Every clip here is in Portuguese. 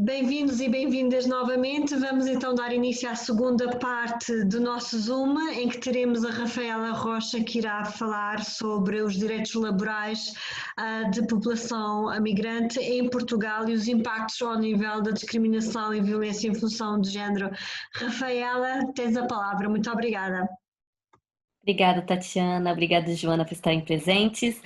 Bem-vindos e bem-vindas novamente. Vamos então dar início à segunda parte do nosso Zoom, em que teremos a Rafaela Rocha, que irá falar sobre os direitos laborais de população migrante em Portugal e os impactos ao nível da discriminação e violência em função de género. Rafaela, tens a palavra. Muito obrigada. Obrigada, Tatiana. Obrigada, Joana, por estarem presentes.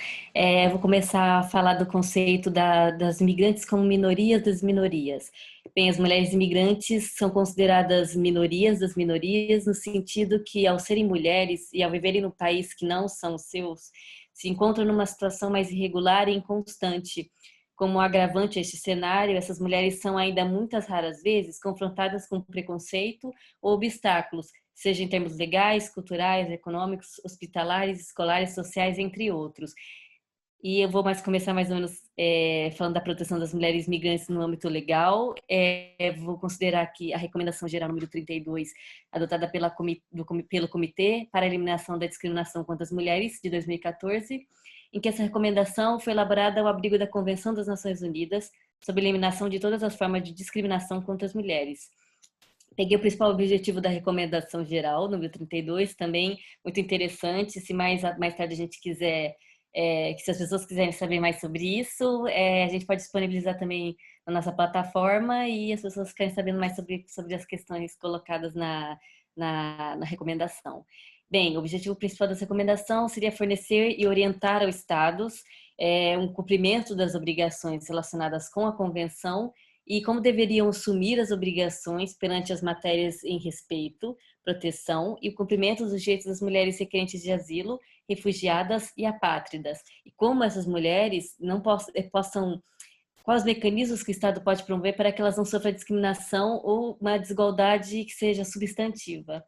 Vou começar a falar do conceito das migrantes como minorias das minorias. Bem, as mulheres imigrantes são consideradas minorias das minorias, no sentido que, ao serem mulheres e ao viverem num país que não são seus, se encontram numa situação mais irregular e inconstante. Como agravante a este cenário, essas mulheres são ainda muitas raras vezes confrontadas com preconceito ou obstáculos, seja em termos legais, culturais, econômicos, hospitalares, escolares, sociais, entre outros. E eu vou começar mais ou menos falando da proteção das mulheres migrantes no âmbito legal. Vou considerar aqui a Recomendação Geral número 32, adotada pelo Comitê para a Eliminação da Discriminação contra as Mulheres, de 2014, em que essa recomendação foi elaborada ao abrigo da Convenção das Nações Unidas sobre a eliminação de todas as formas de discriminação contra as mulheres. Peguei o principal objetivo da recomendação geral, número 32, também muito interessante. Se mais tarde a gente quiser, que se as pessoas quiserem saber mais sobre isso, a gente pode disponibilizar também na nossa plataforma e as pessoas que querem saber mais sobre as questões colocadas na recomendação. Bem, o objetivo principal dessa recomendação seria fornecer e orientar aos Estados um cumprimento das obrigações relacionadas com a Convenção e como deveriam assumir as obrigações perante as matérias em respeito, proteção e o cumprimento dos direitos das mulheres requerentes de asilo, refugiadas e apátridas. E como essas mulheres não possam, quais os mecanismos que o Estado pode promover para que elas não sofram discriminação ou uma desigualdade que seja substantiva,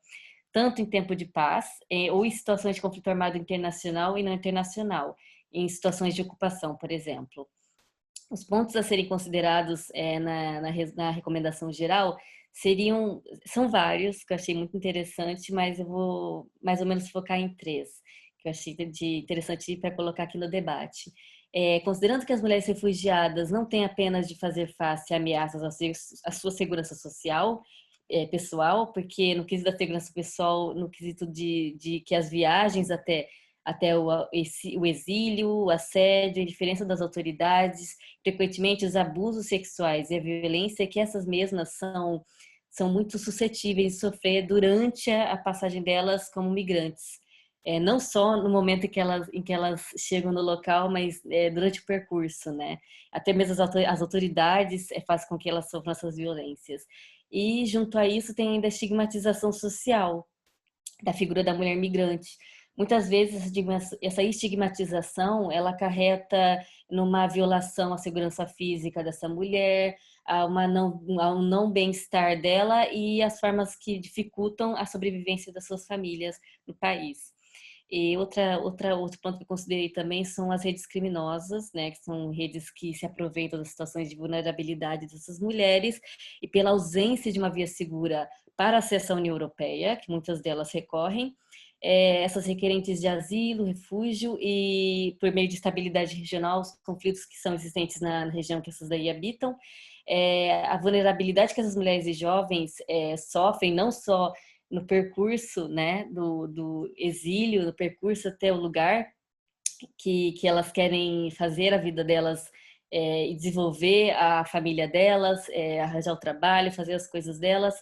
tanto em tempo de paz ou em situações de conflito armado internacional e não internacional, em situações de ocupação, por exemplo. Os pontos a serem considerados na recomendação geral são vários, que eu achei muito interessante, mas eu vou mais ou menos focar em três, que eu achei interessante para colocar aqui no debate. Considerando que as mulheres refugiadas não têm apenas de fazer face a ameaças à sua segurança social, pessoal, porque no quesito da segurança pessoal, no quesito de que as viagens até o exílio, o assédio, a indiferença das autoridades, frequentemente os abusos sexuais e a violência que essas mesmas são muito suscetíveis de sofrer durante a passagem delas como migrantes. Não só no momento em que elas chegam no local, mas durante o percurso, né? Até mesmo as autoridades fazem com que elas sofram essas violências. E junto a isso tem ainda a estigmatização social da figura da mulher migrante. Muitas vezes essa estigmatização ela acarreta numa violação à segurança física dessa mulher, a um não bem-estar dela e as formas que dificultam a sobrevivência das suas famílias no país. E outro ponto que eu considerei também são as redes criminosas, né, que são redes que se aproveitam das situações de vulnerabilidade dessas mulheres e pela ausência de uma via segura para acesso à União Europeia, que muitas delas recorrem, essas requerentes de asilo, refúgio e por meio de estabilidade regional, os conflitos que são existentes na região que essas daí habitam, a vulnerabilidade que essas mulheres e jovens sofrem, não só no percurso, né, do exílio, no percurso até o lugar que elas querem fazer a vida delas e desenvolver a família delas, arranjar o trabalho, fazer as coisas delas.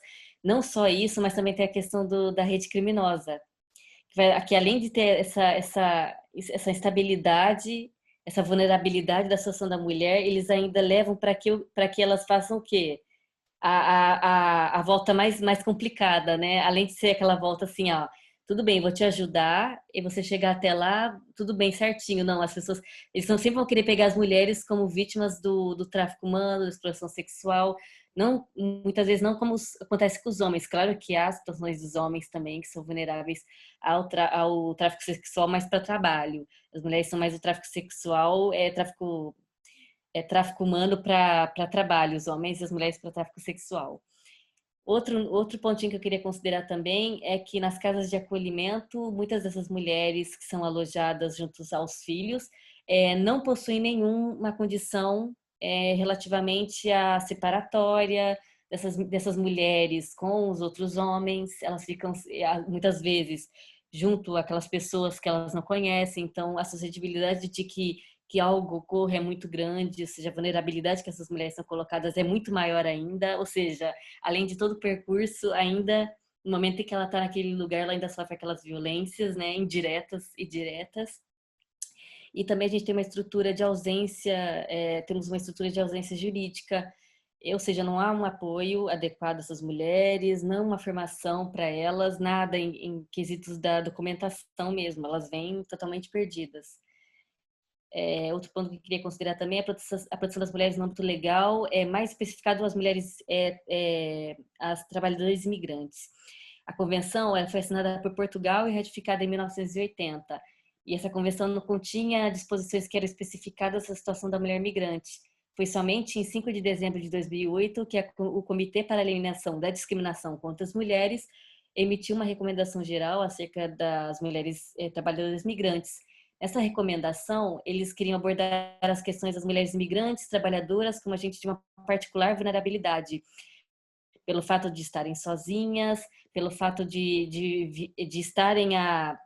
Não só isso, mas também tem a questão da rede criminosa, que além de ter essa instabilidade, essa vulnerabilidade da situação da mulher, eles ainda levam para que elas façam o quê? A volta mais complicada, né? Além de ser aquela volta assim, ó, tudo bem, vou te ajudar, e você chegar até lá, tudo bem, certinho. Não, as pessoas, eles sempre vão querer pegar as mulheres como vítimas do tráfico humano, da exploração sexual, não, muitas vezes não como acontece com os homens. Claro que há situações dos homens também que são vulneráveis ao tráfico sexual, mas para trabalho. As mulheres são mais o tráfico sexual, tráfico humano para trabalho, os homens e as mulheres para tráfico sexual. Outro pontinho que eu queria considerar também é que nas casas de acolhimento, muitas dessas mulheres que são alojadas juntos aos filhos não possuem nenhuma condição relativamente à separatória dessas mulheres com os outros homens. Elas ficam, muitas vezes, junto àquelas pessoas que elas não conhecem, então a suscetibilidade de que algo ocorra é muito grande, ou seja, a vulnerabilidade que essas mulheres são colocadas é muito maior ainda, ou seja, além de todo o percurso, ainda no momento em que ela está naquele lugar, ela ainda sofre aquelas violências, né, indiretas e diretas. E também a gente tem uma estrutura de ausência, temos uma estrutura de ausência jurídica, ou seja, não há um apoio adequado a essas mulheres, não uma formação para elas, nada em quesitos da documentação mesmo, elas vêm totalmente perdidas. Outro ponto que eu queria considerar também é a proteção das mulheres no âmbito legal, mais especificado as mulheres, as trabalhadoras imigrantes. A convenção ela foi assinada por Portugal e ratificada em 1980. E essa convenção não continha disposições que eram especificadas à situação da mulher migrante. Foi somente em 5 de dezembro de 2008 que o Comitê para a Eliminação da Discriminação contra as Mulheres emitiu uma recomendação geral acerca das mulheres trabalhadoras migrantes. Essa recomendação, eles queriam abordar as questões das mulheres imigrantes, trabalhadoras, como agentes de uma particular vulnerabilidade, pelo fato de estarem sozinhas, pelo fato de estarem a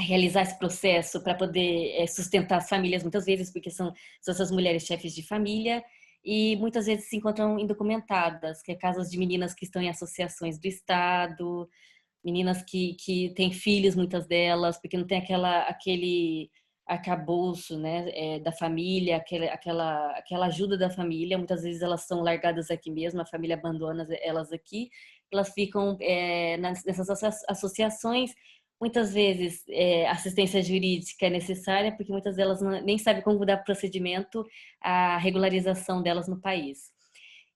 realizar esse processo para poder sustentar as famílias, muitas vezes, porque são essas mulheres chefes de família, e muitas vezes se encontram indocumentadas, que é casos de meninas que estão em associações do Estado, meninas que têm filhos, muitas delas, porque não tem aquele arcabouço, né, da família, aquela ajuda da família. Muitas vezes elas são largadas aqui mesmo, a família abandona elas aqui, elas ficam nessas associações. Muitas vezes assistência jurídica é necessária, porque muitas delas nem sabem como dar procedimento à regularização delas no país.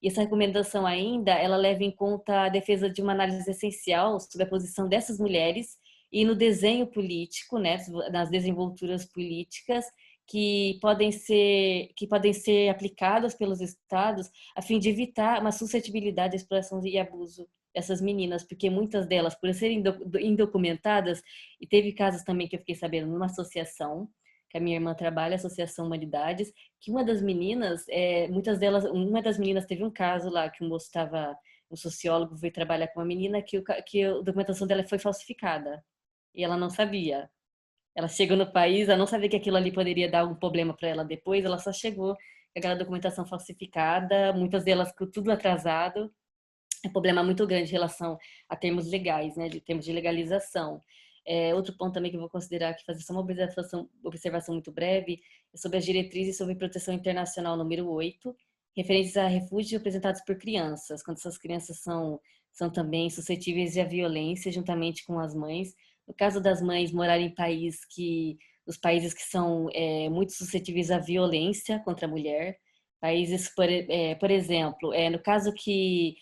E essa recomendação ainda, ela leva em conta a defesa de uma análise essencial sobre a posição dessas mulheres e no desenho político, né, nas desenvolturas políticas que podem ser aplicadas pelos estados a fim de evitar uma suscetibilidade à exploração e abuso dessas meninas, porque muitas delas, por serem indocumentadas, e teve casos também que eu fiquei sabendo numa associação, que a minha irmã trabalha, Associação Humanidades, que uma das meninas, uma das meninas teve um caso lá que um sociólogo veio trabalhar com uma menina que a documentação dela foi falsificada e ela não sabia. Ela chegou no país, ela não sabia que aquilo ali poderia dar algum problema para ela depois, ela só chegou com aquela documentação falsificada, muitas delas com tudo atrasado. É um problema muito grande em relação a termos legais, né, de termos de legalização. Outro ponto também que eu vou considerar aqui, fazer só uma observação muito breve, é sobre as diretrizes sobre proteção internacional número 8, referentes a refúgios apresentados por crianças, quando essas crianças são também suscetíveis à violência, juntamente com as mães. No caso das mães morarem em os países que são muito suscetíveis à violência contra a mulher, países, por exemplo, no caso que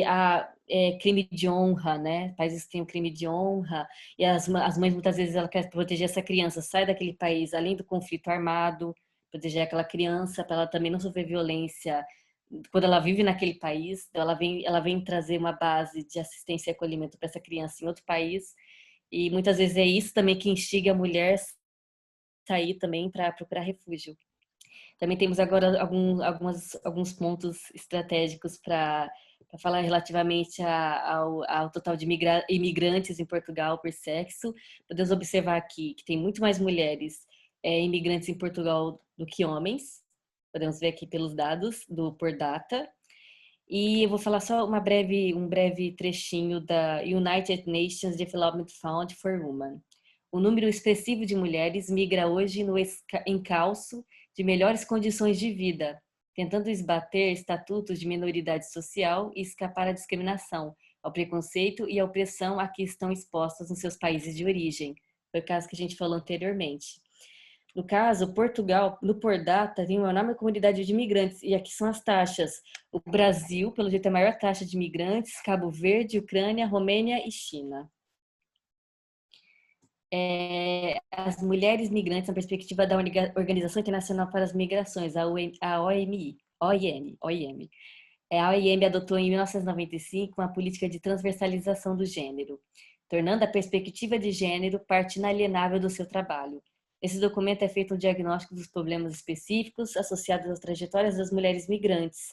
há crime de honra, né? Países que têm um crime de honra, e as mães muitas vezes ela quer proteger essa criança, sai daquele país, além do conflito armado, proteger aquela criança para ela também não sofrer violência quando ela vive naquele país. Então ela vem trazer uma base de assistência e acolhimento para essa criança em outro país, e muitas vezes é isso também que instiga a mulher a sair também para procurar refúgio. Também temos agora alguns pontos estratégicos para falar relativamente ao total de imigrantes em Portugal por sexo. Podemos observar aqui que tem muito mais mulheres imigrantes em Portugal do que homens. Podemos ver aqui pelos dados do Pordata. E eu vou falar só um breve trechinho da United Nations Development Fund for Women. O número expressivo de mulheres migra hoje no encalço de melhores condições de vida, tentando esbater estatutos de minoridade social e escapar à discriminação, ao preconceito e à opressão a que estão expostas nos seus países de origem. Foi o caso que a gente falou anteriormente. No caso, Portugal, no Pordata, tem uma enorme comunidade de imigrantes, e aqui são as taxas. O Brasil, pelo jeito, é a maior taxa de imigrantes, Cabo Verde, Ucrânia, Romênia e China. As mulheres migrantes na perspectiva da Organização Internacional para as Migrações, a OIM. A OIM adotou em 1995 uma política de transversalização do gênero, tornando a perspectiva de gênero parte inalienável do seu trabalho. Esse documento é feito um diagnóstico dos problemas específicos associados às trajetórias das mulheres migrantes,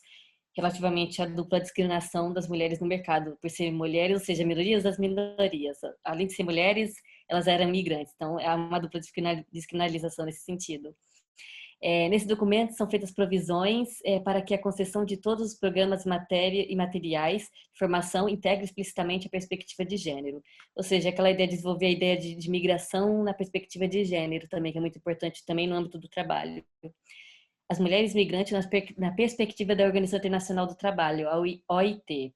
relativamente à dupla discriminação das mulheres no mercado, por serem mulheres, ou seja, minorias das minorias. Além de ser mulheres, elas eram migrantes, então há uma dupla descriminalização nesse sentido. Nesse documento são feitas provisões para que a concessão de todos os programas e materiais de formação integre explicitamente a perspectiva de gênero. Ou seja, aquela ideia de desenvolver a ideia de migração na perspectiva de gênero também, que é muito importante também no âmbito do trabalho. As mulheres migrantes na perspectiva da Organização Internacional do Trabalho, a OIT.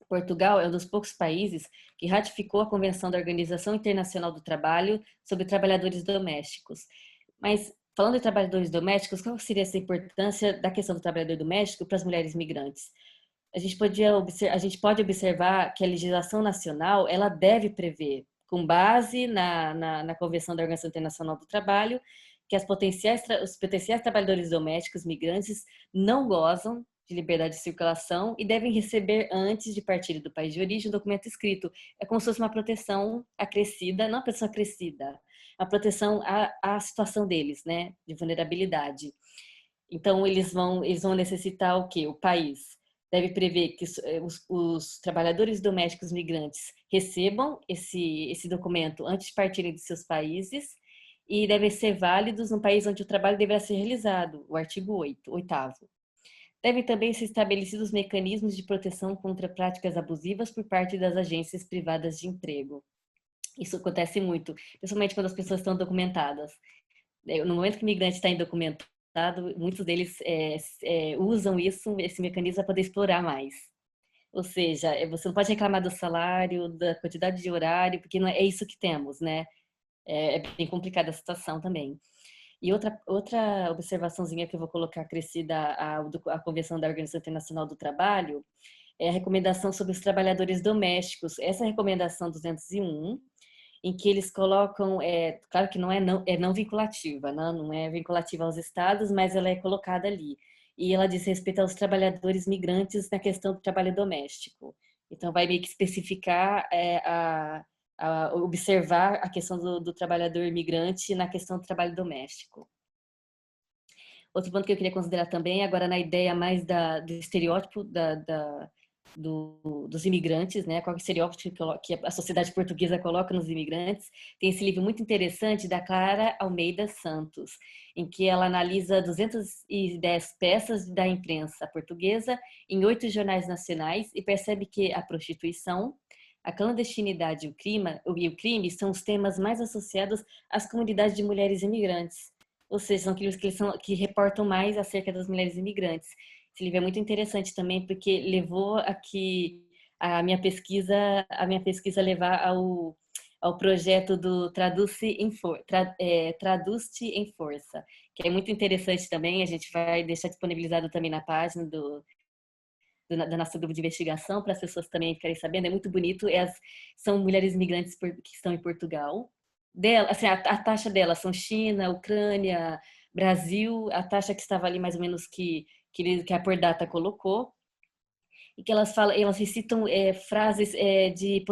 Portugal é um dos poucos países que ratificou a Convenção da Organização Internacional do Trabalho sobre trabalhadores domésticos. Mas, falando de trabalhadores domésticos, qual seria essa importância da questão do trabalhador doméstico para as mulheres migrantes? A gente pode observar que a legislação nacional ela deve prever, com base na Convenção da Organização Internacional do Trabalho, que os potenciais trabalhadores domésticos migrantes não gozam de liberdade de circulação e devem receber, antes de partir do país de origem, um documento escrito. É como se fosse uma proteção acrescida, não uma proteção acrescida, a proteção à situação deles, né, de vulnerabilidade. Então, eles vão necessitar o quê? O país deve prever que os trabalhadores domésticos migrantes recebam esse documento antes de partirem de seus países e devem ser válidos no país onde o trabalho deverá ser realizado, o artigo 8º. Devem também ser estabelecidos mecanismos de proteção contra práticas abusivas por parte das agências privadas de emprego. Isso acontece muito, principalmente quando as pessoas estão documentadas. No momento que o imigrante está indocumentado, muitos deles usam esse mecanismo para poder explorar mais. Ou seja, você não pode reclamar do salário, da quantidade de horário, porque não é isso que temos, né? É bem complicada a situação também. E outra observaçãozinha que eu vou colocar acrescida à Convenção da Organização Internacional do Trabalho é a recomendação sobre os trabalhadores domésticos. Essa recomendação 201, em que eles colocam, claro que não é não vinculativa, não é vinculativa aos estados, mas ela é colocada ali. E ela diz respeito aos trabalhadores migrantes na questão do trabalho doméstico. Então, vai meio que especificar a observar a questão do trabalhador imigrante na questão do trabalho doméstico. Outro ponto que eu queria considerar também, agora na ideia mais do estereótipo dos imigrantes, né? Qual é o estereótipo que a sociedade portuguesa coloca nos imigrantes. Tem esse livro muito interessante da Clara Almeida Santos, em que ela analisa 210 peças da imprensa portuguesa em 8 jornais nacionais e percebe que a prostituição, a clandestinidade e o crime são os temas mais associados às comunidades de mulheres imigrantes. Ou seja, são aqueles que reportam mais acerca das mulheres imigrantes. Esse livro é muito interessante também porque levou a minha pesquisa levar ao projeto do Traduz-te em Força, que é muito interessante também. A gente vai deixar disponibilizado também na página da nossa grupo de investigação, para as pessoas também ficarem sabendo. É muito bonito. São mulheres imigrantes que estão em Portugal. Assim, a taxa delas são China, Ucrânia, Brasil, a taxa que estava ali mais ou menos que a Pordata colocou, e que elas recitam frases de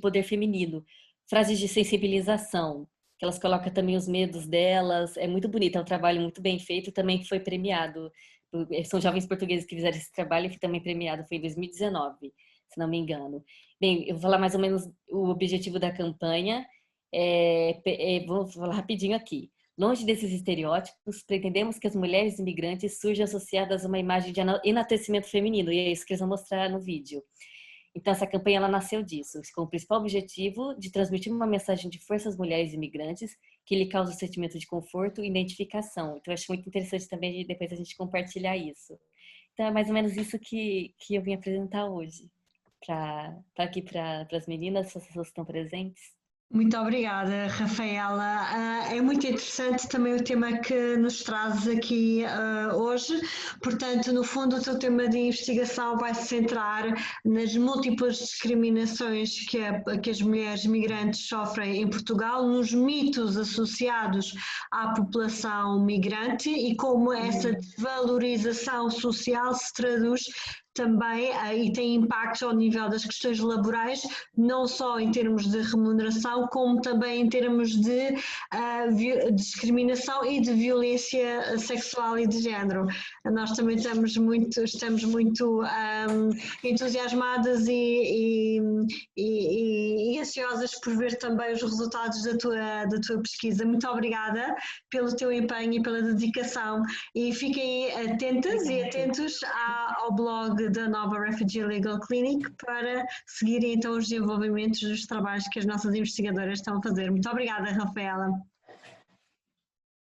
poder feminino, frases de sensibilização, que elas colocam também os medos delas. É muito bonito, é um trabalho muito bem feito, também que foi premiado. São jovens portugueses que fizeram esse trabalho, que também premiado foi em 2019, se não me engano. Bem, eu vou falar mais ou menos o objetivo da campanha. Vou falar rapidinho aqui. Longe desses estereótipos, pretendemos que as mulheres imigrantes surjam associadas a uma imagem de enaltecimento feminino, e é isso que eles vão mostrar no vídeo. Então, essa campanha ela nasceu disso, com o principal objetivo de transmitir uma mensagem de força às mulheres imigrantes que lhe causa um sentimento de conforto e identificação. Então, eu acho muito interessante também depois a gente compartilhar isso. Então, é mais ou menos isso que eu vim apresentar hoje, para as meninas, as pessoas que estão presentes. Muito obrigada, Rafaela. É muito interessante também o tema que nos trazes aqui hoje. Portanto, no fundo, o teu tema de investigação vai se centrar nas múltiplas discriminações que as mulheres migrantes sofrem em Portugal, nos mitos associados à população migrante e como essa desvalorização social se traduz também e tem impactos ao nível das questões laborais, não só em termos de remuneração, como também em termos de discriminação e de violência sexual e de género. Nós também estamos muito entusiasmadas e ansiosas por ver também os resultados da tua pesquisa. Muito obrigada pelo teu empenho e pela dedicação, e fiquem atentas e atentos ao blog da Nova Refugee Legal Clinic para seguirem então os desenvolvimentos dos trabalhos que as nossas investigadoras estão a fazer. Muito obrigada, Rafaela.